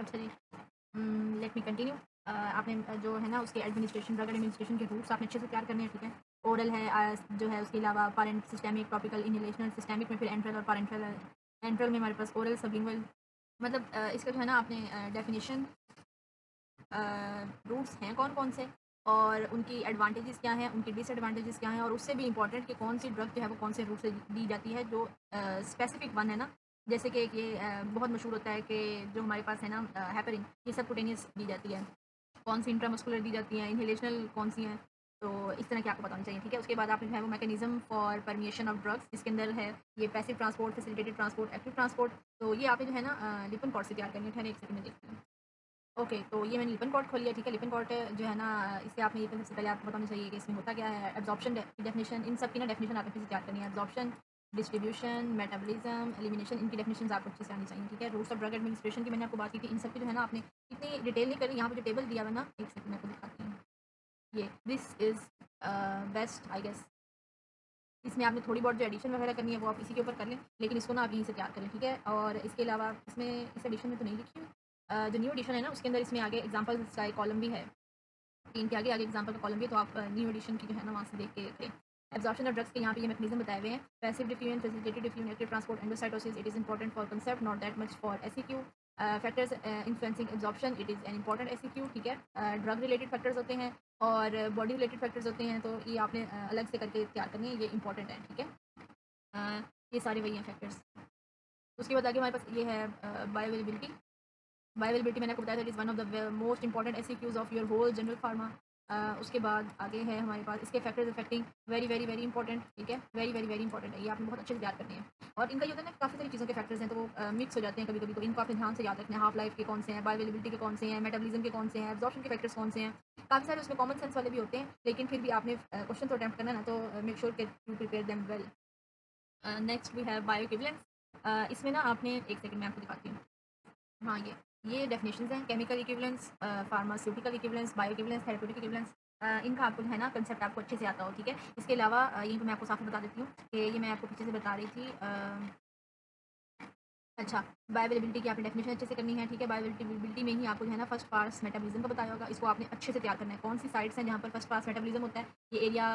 अच्छा जी। Let me continue. आपने जो है ना उसके एडमिनिस्ट्रेशन, ड्रग एडमिनिस्ट्रेशन के रूट्स आपने अच्छे से तैयार करने हैं, ठीक है। ओरल है, जो है उसके अलावा पारेंट सिस्टेमिक, टॉपिकल, इन्हेलेशनल, सिस्टेमिक में फिर एंट्रल और पैरेंटल है। एंट्रल में हमारे पास ओरल, सबलिंगुअल, मतलब इसका जो है ना आपने डेफिनिशन, रूट्स हैं कौन-कौन से और उनकी एडवांटेजेस क्या हैं, उनकी डिसएडवांटेजेस क्या हैं और उससे भी इम्पोर्टेंट कि कौन सी ड्रग जो है वो कौन से रूट से दी जाती है, जो स्पेसिफिक वन है ना। जैसे कि ये बहुत मशहूर होता है कि जो हमारे पास है ना हेपेरिन, ये सबक्यूटेनियस दी जाती है। कौन सी इंट्रामस्कुलर दी जाती हैं, इन्हेलेशनल कौन सी हैं, तो इस तरह की आपको पता होनी चाहिए, ठीक है। उसके बाद आपने जो है वो mechanism for permeation of drugs, इसके अंदर है ये passive transport, facilitated transport, active transport. तो ये आपने जो है ना लिपन कॉर्ड से तैयार करनी है। ठहरिए एक सेकंड में देखती हूँ। ओके, तो ये मैंने लिपन कॉर्ड खोल लिया, ठीक है। लिपन कॉर्ड जो है ना इससे आपने ये तो सबसे पहले आपको पता होना चाहिए कि इसमें होता क्या है। एब्जॉर्प्शन की डेफिनेशन, इन सब की ना डेफिनेशन आपको अच्छे से तैयार करनी है। एब्जॉर्प्शन, डिस्ट्रीब्यूशन, मेटाबॉलिज्म, एलिमिनेशन, इनकी डेफिनेशंस आपको अच्छे से आनी चाहिए, ठीक है। रूल्स ऑफ ड्रग एडमिनिस्ट्रेशन की मैंने आपको बात की थी। इन सब की जो है ना आपने इतनी डिटेल नहीं करनी। यहाँ पे जो टेबल दिया हुआ है ना, एक सेकंड मैं आपको दिखाती हूँ। ये this is best I guess. इसमें आपने थोड़ी बहुत जो एडिशन वगैरह करनी है वो आप इसी के ऊपर कर लें, लेकिन इसको ना आप यहीं से तैयार करें, ठीक है। और इसके अलावा इसमें इस एडिशन में तो नहीं लिखी हुई। जो न्यू एडिशन है ना उसके अंदर इसमें आगे एग्जांपल्स का एक कॉलम भी है। 3 के आगे एग्जांपल का कॉलम भी है, तो आप न्यू एडिशन की जो है ना वहाँ से देख के करें। एब्जॉर्प्शन ऑफ ड्रग्स के यहाँ पे ये मैकेनिज्म बताए हुए हैं। Passive diffusion, facilitated diffusion, active transport, endocytosis, it is important for concept, not that much for SEQ. Factors influencing absorption, it is an important SEQ, ठीक है। ड्रग रिलेटेड फैक्टर्स होते हैं और बॉडी रिलेटेड फैक्टर्स होते हैं, तो ये आपने अलग से करके तैयार करनी है, ये इंपॉर्टेंट है, ठीक है। ये सारे वही हैं फैक्टर्स। उसके बाद आगे हमारे पास ये है बायोअवेलेबिलिटी। बायोअवेलेबिलिटी मैंने आपको बताया था, it is one of the most important SEQs of your whole general pharma. उसके बाद आगे है हमारे पास इसके factors affecting, very very very important, ठीक है। वेरी वेरी वेरी इंपॉर्टेंट है, ये आपने बहुत अच्छे से याद करनी है। और इनका ये होता है ना, काफ़ी सारी चीज़ों के फैक्टर्स हैं, तो वो मिक्स हो जाते हैं कभी कभी, तो इनको आपने ध्यान से याद रखना है। हाफ लाइफ के कौन से हैं, बायोअवेलेबिलिटी के कौन से हैं, मेटाबॉलिज्म के कौन से हैं, एब्जॉर्प्शन के फैक्टर्स कौन से हैं। काफ़ी सारे उसमें कॉमन सेंस वाले भी होते हैं, लेकिन फिर भी आपने क्वेश्चन तो अटेम्प्ट करना है ना, तो मेक श्योर कि you prepare them well. Next we have bioequivalence. इसमें ना आपने एक सेकंड मैं आपको दिखाती हूँ। हाँ, ये डेफिनेशंस हैं। Chemical equivalence, pharmaceutical equivalence, bio equivalence, therapeutic equivalence. इनका आपको जो है ना कंसेप्ट आपको अच्छे से आता हो, ठीक है। इसके अलावा यहीं पे मैं आपको साथ में बता देती हूँ कि ये मैं आपको पीछे से बता रही थी। अच्छा, बायोअवेलेबिलिटी की आपने डेफिनेशन अच्छे से करनी है, ठीक है। बायोअवेलेबिलिटी में ही आपको जो है ना फर्स्ट पास मेटाबॉलिज्म का बताया होगा, इसको आपने अच्छे से तैयार करना है। कौन सी साइट्स हैं जहाँ पर फर्स्ट पास मेटाबॉलिज्म होता है, ये एरिया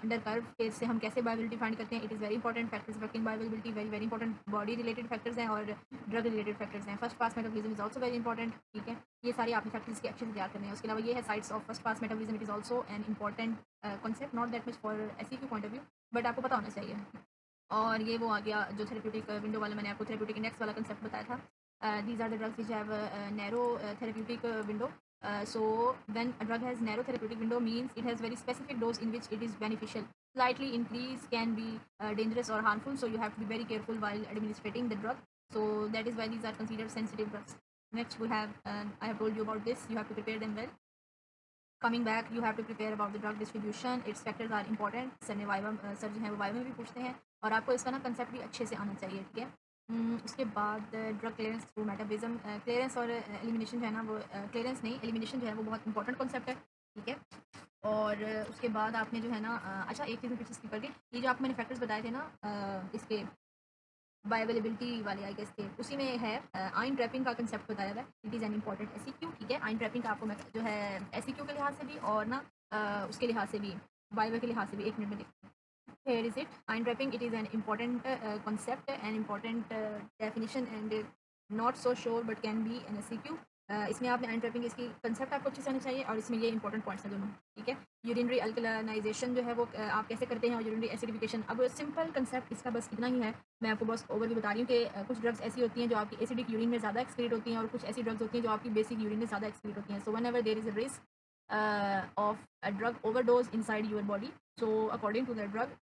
अंडर कर्व के से हम कैसे बायोअवेलेबिलिटी फाइंड करते हैं। It is very important factors affecting bioavailability, very very important. Body related factors हैं और ड्रग रिलेटेड फैक्टर्स हैं। First pass metabolism is also very important, ठीक है। ये सारे आपने फैक्टर्स के अच्छे से तैयार करने हैं। उसके अलावा ये है sites of first pass metabolism, it is also an important concept, not that much for SEQ point of view, but आपको पता होना चाहिए। और ये वो आ गया जो थेरेप्यूटिक विंडो वाला, मैंने आपको थेरेप्यूटिक इंडेक्स वाला कंसेप्ट बताया था। These are the drugs which have narrow therapeutic window. So when a drug has narrow therapeutic window means it has very specific dose in which it is beneficial. Slightly increase can be dangerous or harmful, so you have to be very careful while administrating the drug. So that is why these are considered sensitive drugs. Next we have, I have told you about this, you have to prepare them well. Coming back, you have to prepare about the drug distribution, it's factors are important. Sir ने viva, sir जो है वो viva में भी पूछते हैं और आपको इसका ना कंसेप्ट भी अच्छे से आना चाहिए, ठीक है। उसके बाद drug clearance through metabolism, clearance और एलिमिनेशन जो है ना वो, क्लियरेंस नहीं, एलिमिनेशन जो है वो बहुत इंपॉर्टेंट कॉन्सेप्ट है, ठीक है। और उसके बाद आपने जो है ना अच्छा एक चीज़ मैं पीछे स्किप कर गई, ये जो आपको मैंने फैक्टर्स बताए थे ना इसके बायोअवेलेबिलिटी वाले आई गेस थे, उसी में है आयन ट्रैपिंग का कंसेप्ट बताया हुआ है। It is an important SEQ, ठीक है। आयन ट्रैपिंग का आपको मैं जो है एसईक्यू के लिहाज से भी और ना उसके लिहाज से भी, बायो के लिहाज से भी, एक मिनट में देखते हैं। Here is it. Iron trapping, it is an important concept, an important definition and not so sure but can be an SEQ. इसमें आपने आयन ट्रैपिंग, इसकी कंसेप्ट आपको अच्छे से आना चाहिए और इसमें ये इंपॉर्टेंट पॉइंट्स हैं दोनों, ठीक है। यूरिनरी अल्कलाइजेशन जो है वो आप कैसे करते हैं और यूरिनरी एसिडिफिकेशन, अब सिंपल कंसेप्ट इसका बस इतना ही है। मैं आपको बस ओवरव्यू बता रही हूँ कि कुछ ड्रग्स ऐसी होती हैं जो आपकी एसिडिक यूरिन में ज़्यादा एक्सक्रीट होती हैं और कुछ ऐसी ड्रग्स होती हैं जो आपकी बेसिक यूरिन में ज़्यादा एक्सक्रीट होती हैं। So whenever there is a risk of a drug overdose inside your body, so according to the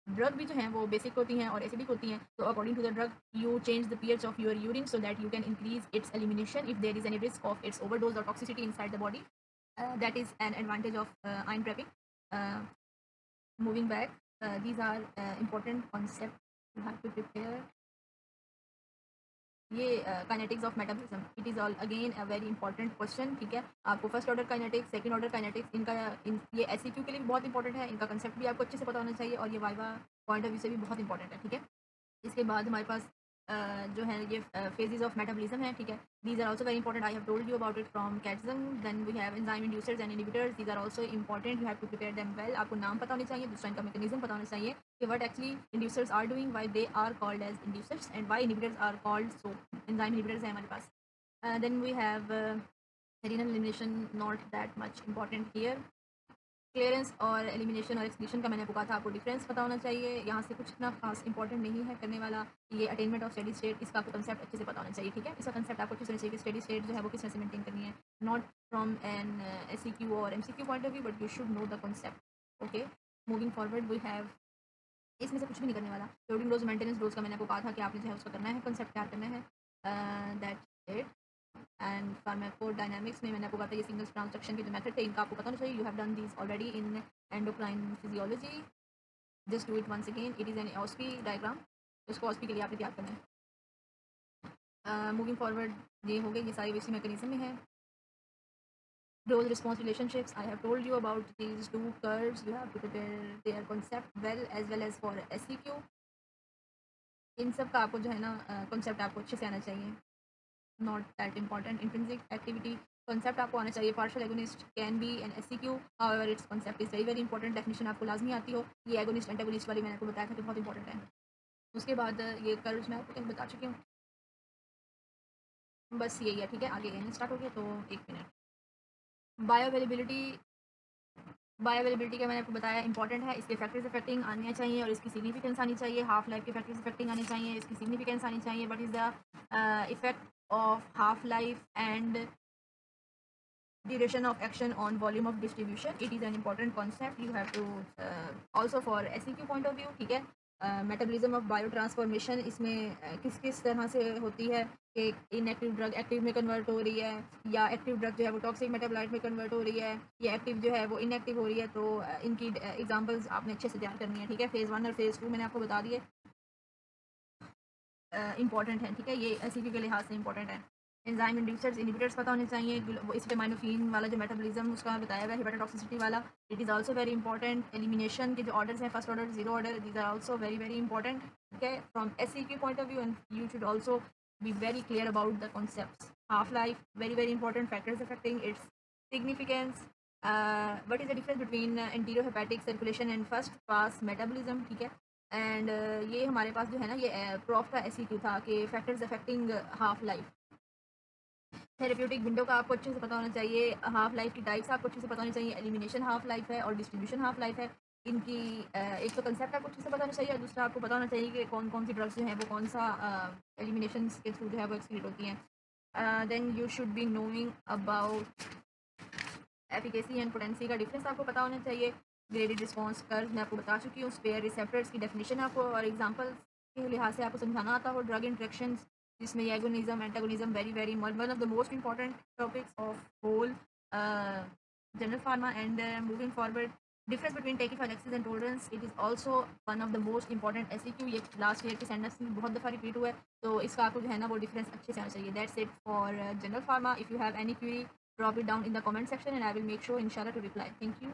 drug भी जो हैं वो बेसिक होती हैं और एसिडिक होती हैं, तो according to the drug you change the pH of your urine so that you can increase its elimination if there is any risk of its overdose और toxicity inside the body. That is an advantage of ion trapping. Uh, Moving back, these are important concepts you have to prepare. ये kinetics of metabolism, it is all again a very important question, ठीक है। आपको first order kinetics, second order kinetics, इनका ये एसईक्यू के लिए भी बहुत इंपॉर्टेंट है, इनका कंसेप्ट भी आपको अच्छे से पता होना चाहिए और ये वाइवा पॉइंट ऑफ व्यू से भी बहुत इंपॉर्टेंट है, ठीक है। इसके बाद हमारे पास जो है ये फेजेस ऑफ मेटाबॉलिज्म है, ठीक है। These are also very important, I have told you about it from Katzung. Then we have enzyme inducers and inhibitors, these are also important, you have to prepare them well. आपको नाम पता होने चाहिए, दूसरा इनका मैकेनिज्म पता होना चाहिए कि what actually inducers are doing, why they are called as inducers and why inhibitors are called so. Enzyme inhibitors है हमारे पास। Then we have renal elimination, not that much important here. Clearance और elimination और excretion का मैंने आपको कहा था, आपको डिफरेंस पता होना चाहिए। यहाँ से कुछ इतना खास इंपॉर्टेंट नहीं है करने वाला। ये अटेनमेंट ऑफ स्टेडी स्टेट, इसका आपको कंसेप्ट अच्छे से पता होना चाहिए, ठीक है। इसका कंसेप्ट आपको अच्छे से होना चाहिए कि स्टेडी स्टेट जो है वो किस तरह से मेंटेन करनी है, नॉट फ्रॉम एन SEQ और MCQ point of view, but you should know the concept. Okay, moving forward we have, इसमें से कुछ भी नहीं करने वाला। लोडिंग डोज, मेंटेनेंस डोज का मैंने आपको कहा था कि आपने जो है उसका करना है, कंसेप्ट क्या करना है, दैट इट। एंड फार्माकोडायनामिक्स में मैंने आपको कहा था ये सिग्नल ट्रांसडक्शन के जो मेथड थे इनका आपको पता होना चाहिए। You have done this already in endocrine physiology, just do it once again. It is an OSPE diagram, उसको ऑस्पी के लिए आपने तैयार करना है। मूविंग फॉरवर्ड ये हो गई, ये सारी इसी मैकेनिज्म में है। Dose response relationships, I have told you about these two curves, you have to prepare their concept well as for SEQ। इन सब का आपको जो है ना कंसेप्ट आपको अच्छे से आना चाहिए, not that important. Intrinsic activity concept आपको आना चाहिए। Partial agonist can be an SEQ, however its concept is very very important. Definition आपको लाजमी आती हो, ये एगोनिस्ट एंटागोनिस्ट वाली मैंने आपको बताया था कि बहुत इंपॉर्टेंट है। उसके बाद ये कर्व्स मैं आपको कहीं बता चुकी हूँ, बस यही है, ठीक है। आगे कहना स्टार्ट हो गया, तो 1 मिनट। बायोअवेलेबिलिटी का मैंने आपको बताया इंपॉर्टेंट है, इसके फैक्टर्स अफेक्टिंग आने चाहिए और इसकी सिग्निफिकेंस आनी चाहिए। हाफ लाइफ के फैक्टर्स अफेक्टिंग आने चाहिए, इसकी सिग्निफिकेंस आनी चाहिए। What is the effect of half life and duration of action on volume of distribution, it is an important concept, you have to also for SEQ point of view, ठीक है। Metabolism of biotransformation, इसमें किस किस तरह से होती है कि इनएक्टिव ड्रग एक्टिव में कन्वर्ट हो रही है, या एक्टिव ड्रग जो है वो टॉक्सिक मेटाबोलाइट में कन्वर्ट हो रही है, या एक्टिव जो है वो इनएक्टिव हो रही है। तो इनकी एग्जांपल्स आपने अच्छे से तैयार करनी है, ठीक है। फेज़ 1 और फेज़ 2 मैंने आपको बता दिए, इंपॉर्टेंट है, ठीक है। ये SEQ के लिहाज से इंपॉर्टेंट है। एंजाइम इंड्यूसर्स इनहिबिटर्स पता होने चाहिए। वो इस्टेमाइनोफिन वाला जो मेटाबॉलिज्म उसका बताया हुआ है, हेपेटोटॉक्सिसिटी वाला, it is also very important. Elimination के जो ऑर्डर्स हैं, first order, zero order, these are also very very important, ठीक है, from SEQ point of view. And you should also be very clear about the concepts. Half life, very very important, factors affecting its significance, what is the difference between enterohepatic circulation and first pass metabolism, ठीक है। And ये हमारे पास जो है ना ये prof का SEQ था कि factors affecting half life. Therapeutic window का आपको अच्छे से पता होना चाहिए, हाफ लाइफ की टाइप्स आपको अच्छे से पता होनी चाहिए। एलिमिनेशन हाफ लाइफ है और डिस्ट्रीब्यूशन हाफ लाइफ है। इनकी एक तो कंसेप्ट आपको अच्छे से पता होना चाहिए, और दूसरा आपको पता होना चाहिए कि कौन कौन सी ड्रग्स जो हैं वो कौन सा एलिमिनेशन के थ्रू जो है वो एक्सक्रीट होती हैं। Then you should be knowing about efficacy and potency का डिफरेंस आपको पता होना चाहिए। ग्रेडेड रिस्पॉन्स कर्व मैं आपको बता चुकी हूँ। स्पेयर रिसेप्टर्स की डेफिनेशन आपको और एग्जांपल के लिहाज से आपको समझाना आता हो। ड्रग इंट्रैक्शंस जिसमें agonism antagonism very very one of the most important topics of whole general pharma. And moving forward, difference between tachyphylaxis and tolerance, it is also one of the most important SEQ। ये last year के sentence में बहुत दफ़ा repeat हुआ है, तो इसका आपको जो है ना वो डिफरेंस अच्छे से आना चाहिए। That's it for general pharma. If you have any query, drop it down in the comment section and I will make sure inshallah to reply. Thank you.